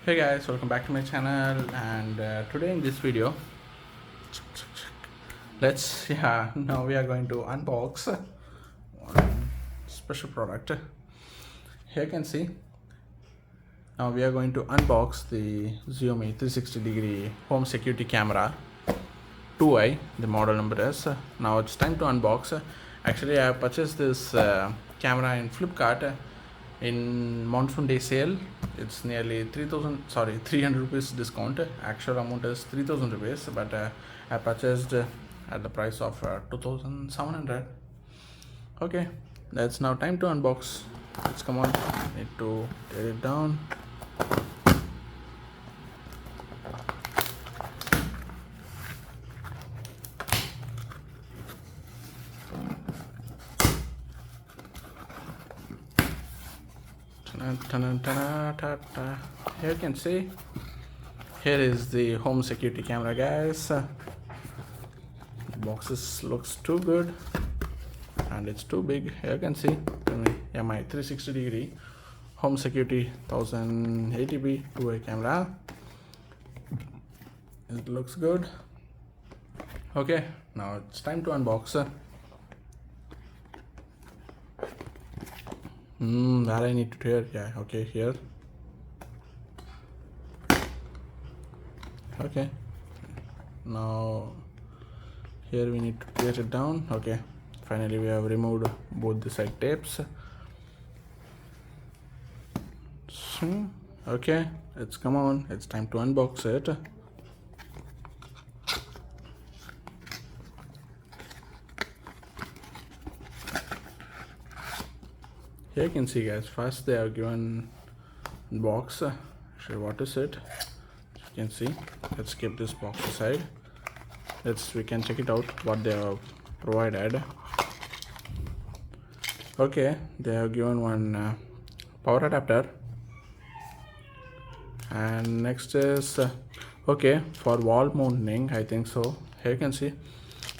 Hey guys, welcome back to my channel. And today in this video, now we are going to unbox one special product. Here you can see, now we are going to unbox the Xiaomi 360-degree home security camera 2i. The model number is. Now it's time to unbox. Actually, I have purchased this camera in Flipkart in monsoon day sale. It's nearly 300 rupees discount. Actual amount is 3000 rupees, but I purchased at the price of 2700. Okay, that's now time to unbox. Let's come on, need to tear it down. Here you can see, here is the home security camera, guys. The boxes looks too good and it's too big. Here you can see my 360-degree home security 1080p 2-way camera. It looks good. Okay, now it's time to unbox. That I need to tear. Yeah, okay, here. Okay, now here we need to tear it down. Okay, finally we have removed both the side tapes. Okay, it's come on, it's time to unbox it. Here you can see, guys, first they have given box. Actually, what is it? You can see, let's keep this box aside. We can check it out what they have provided. Okay, they have given one power adapter, and next is okay, for wall mounting, I think so. Here you can see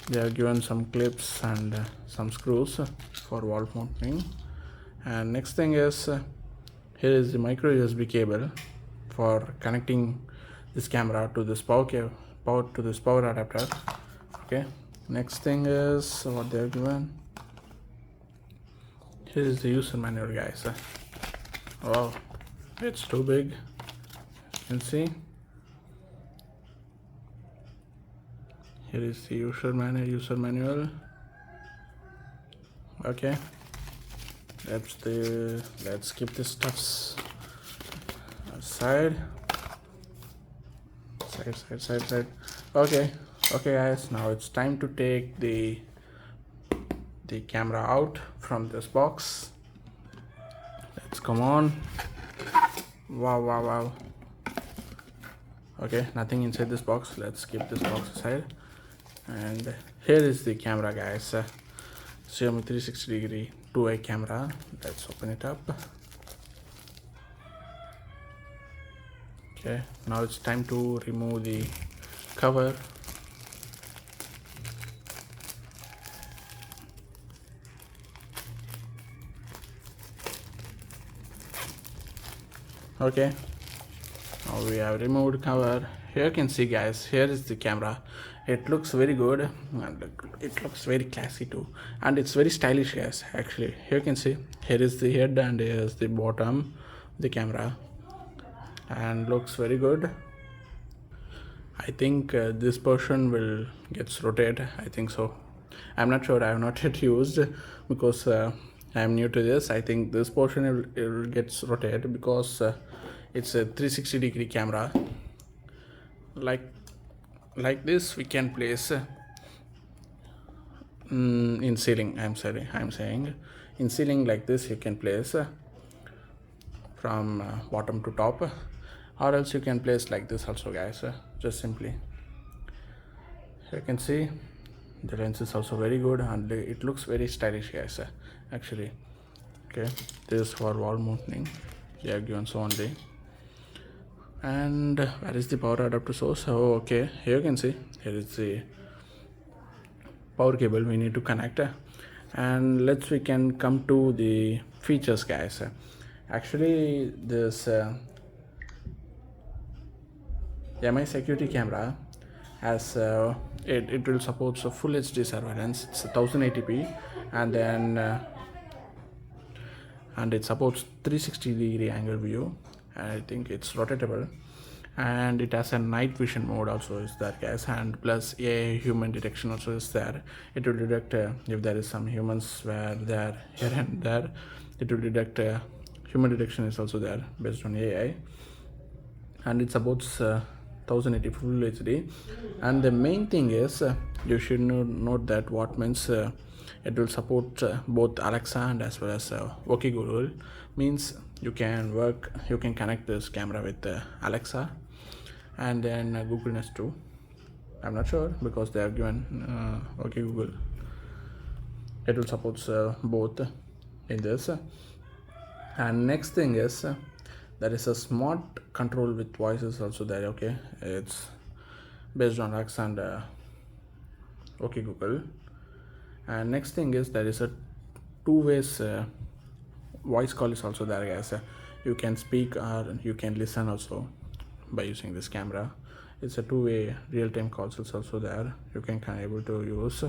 they have given some clips and some screws for wall mounting. And next thing is here is the micro USB cable for connecting this camera to this power adapter. Okay, next thing is what they have given. Here is the user manual, guys. Wow, it's too big. You can see here is the user manual. Okay, let's keep the stuffs aside. Side. Okay, guys, now it's time to take the camera out from this box. Let's come on. Wow. Okay, nothing inside this box. Let's keep this box aside. And here is the camera, guys. Xiaomi 360-degree 2-way camera. Let's open it up. Okay, now it's time to remove the cover. Okay, now we have removed cover. Here you can see, guys, here is the camera. It looks very good and it looks very classy too, and it's very stylish, guys. Actually, here you can see, here is the head and here is the bottom of the camera, and looks very good. I think this portion will gets rotated. I think so. I'm not sure. I have not yet used because I'm new to this. I think this portion it will gets rotated because it's a 360-degree camera. Like this, we can place in ceiling. I'm saying in ceiling like this you can place from bottom to top, or else you can place like this also, guys. Just simply, you can see the lens is also very good and it looks very stylish, guys. Actually, okay, this is for wall mounting. They have given so only. And where is the power adapter source? Oh, okay, here you can see, here is the power cable we need to connect. And we can come to the features, guys. Actually, this MI security camera has it will support full HD surveillance. It's 1080p, and then and it supports 360-degree angle view. I think it's rotatable, and it has a night vision mode also is there, guys, and plus a human detection also is there. It will detect if there is some humans where there here and there. It will detect human detection is also there based on AI, and it supports 1080 full HD. And the main thing is you should note that what means it will support both Alexa and as well as OK Google. Means you can connect this camera with Alexa and then Google Nest too. I'm not sure because they have given OK Google. It will support both in this. And next thing is there is a smart control with voices also there. Okay, it's based on Alexa and OK Google. And next thing is there is a two-ways voice call is also there, guys. You can speak or you can listen also by using this camera. It's a two-way real-time calls is also there, you can able to use,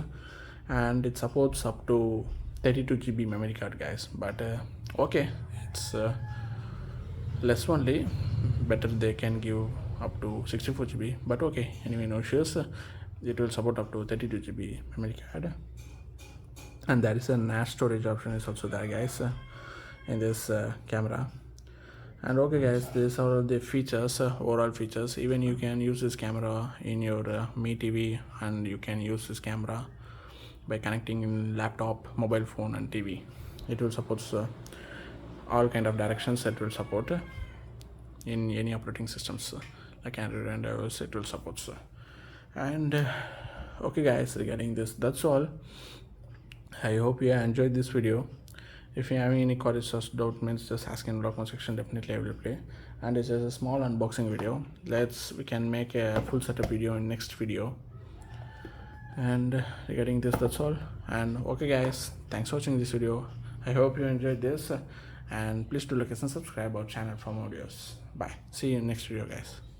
and it supports up to 32 GB memory card, guys. But okay, it's less only, better they can give up to 64 GB, but okay, anyway, no issues. It will support up to 32 GB memory card, and there is a NAS storage option is also there, guys, in this camera. And okay, guys, these are all the features, overall features. Even you can use this camera in your Mi TV, and you can use this camera by connecting in laptop, mobile phone and TV. It will support all kind of directions. It will support in any operating systems like Android and iOS. It will support. And okay, guys, regarding this, that's all. I hope you enjoyed this video. If you have any queries or doubt, means just ask in the comment section. Definitely I will reply. And it's just a small unboxing video. We can make a full setup video in next video. And regarding this, that's all. And okay, guys, thanks for watching this video. I hope you enjoyed this, and please do like and subscribe our channel for more videos. Bye, see you in next video, guys.